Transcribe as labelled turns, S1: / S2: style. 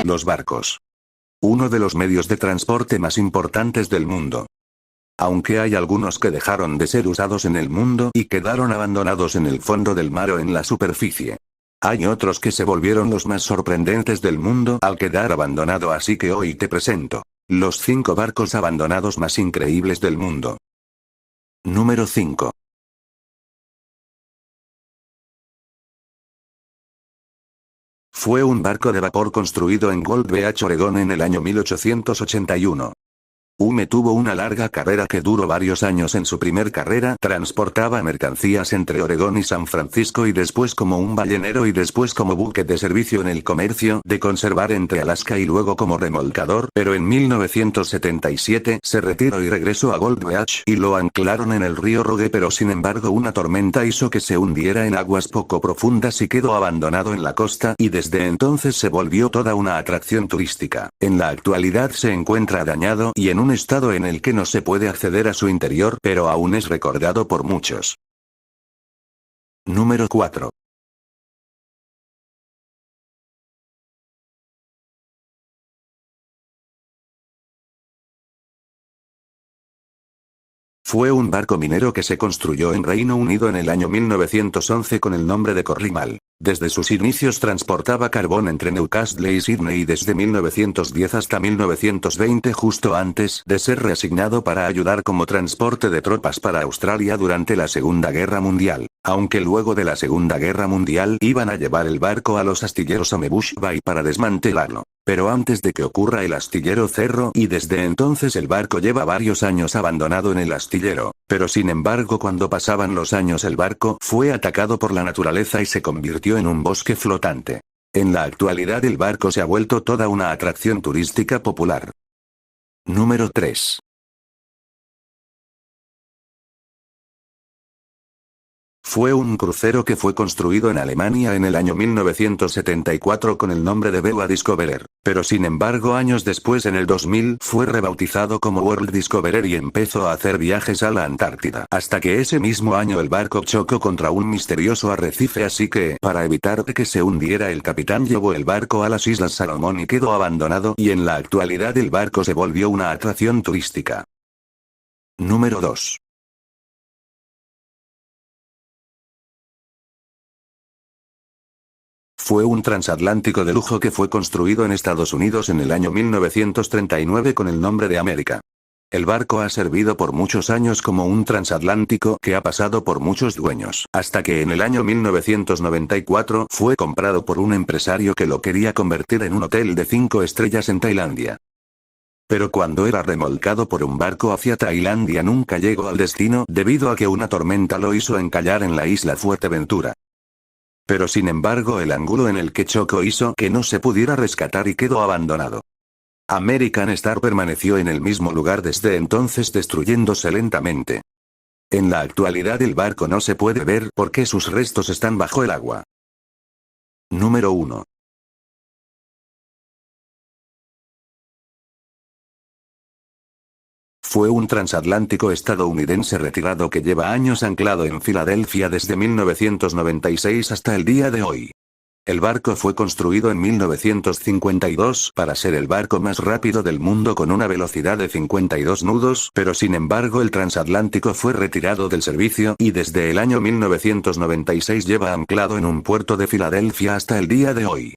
S1: Los barcos. Uno de los medios de transporte más importantes del mundo. Aunque hay algunos que dejaron de ser usados en el mundo y quedaron abandonados en el fondo del mar o en la superficie. Hay otros que se volvieron los más sorprendentes del mundo al quedar abandonado, así que hoy te presento los 5 barcos abandonados más increíbles del mundo. Número 5. Fue un barco de vapor construido en Gold Beach, Oregón en el año 1881. Hume tuvo una larga carrera que duró varios años. En su primer carrera transportaba mercancías entre Oregón y San Francisco, y después como un ballenero, y después como buque de servicio en el comercio de conservar entre Alaska, y luego como remolcador, pero en 1977 se retiró y regresó a Gold Beach y lo anclaron en el río Rogue, pero sin embargo una tormenta hizo que se hundiera en aguas poco profundas y quedó abandonado en la costa, y desde entonces se volvió toda una atracción turística. En la actualidad se encuentra dañado y en un estado en el que no se puede acceder a su interior, pero aún es recordado por muchos. Número 4. Fue un barco minero que se construyó en Reino Unido en el año 1911 con el nombre de Corrimal. Desde sus inicios transportaba carbón entre Newcastle y Sydney, y desde 1910 hasta 1920, justo antes de ser reasignado para ayudar como transporte de tropas para Australia durante la Segunda Guerra Mundial. Aunque luego de la Segunda Guerra Mundial iban a llevar el barco a los astilleros Amebush Bay para desmantelarlo. Pero antes de que ocurra, el astillero cerró, y desde entonces el barco lleva varios años abandonado en el astillero. Pero sin embargo, cuando pasaban los años, el barco fue atacado por la naturaleza y se convirtió en un bosque flotante. En la actualidad el barco se ha vuelto toda una atracción turística popular. Número 3. Fue un crucero que fue construido en Alemania en el año 1974 con el nombre de Bella Discoverer, pero sin embargo años después, en el 2000, fue rebautizado como World Discoverer y empezó a hacer viajes a la Antártida. Hasta que ese mismo año el barco chocó contra un misterioso arrecife, así que, para evitar que se hundiera, el capitán llevó el barco a las Islas Salomón y quedó abandonado, y en la actualidad el barco se volvió una atracción turística. Número 2. Fue un transatlántico de lujo que fue construido en Estados Unidos en el año 1939 con el nombre de América. El barco ha servido por muchos años como un transatlántico que ha pasado por muchos dueños, hasta que en el año 1994 fue comprado por un empresario que lo quería convertir en un hotel de 5 estrellas en Tailandia. Pero cuando era remolcado por un barco hacia Tailandia nunca llegó al destino debido a que una tormenta lo hizo encallar en la isla Fuerteventura. Pero sin embargo el ángulo en el que chocó hizo que no se pudiera rescatar y quedó abandonado. American Star permaneció en el mismo lugar desde entonces, destruyéndose lentamente. En la actualidad el barco no se puede ver porque sus restos están bajo el agua. Número 1. Fue un transatlántico estadounidense retirado que lleva años anclado en Filadelfia desde 1996 hasta el día de hoy. El barco fue construido en 1952 para ser el barco más rápido del mundo con una velocidad de 52 nudos, pero sin embargo el transatlántico fue retirado del servicio y desde el año 1996 lleva anclado en un puerto de Filadelfia hasta el día de hoy.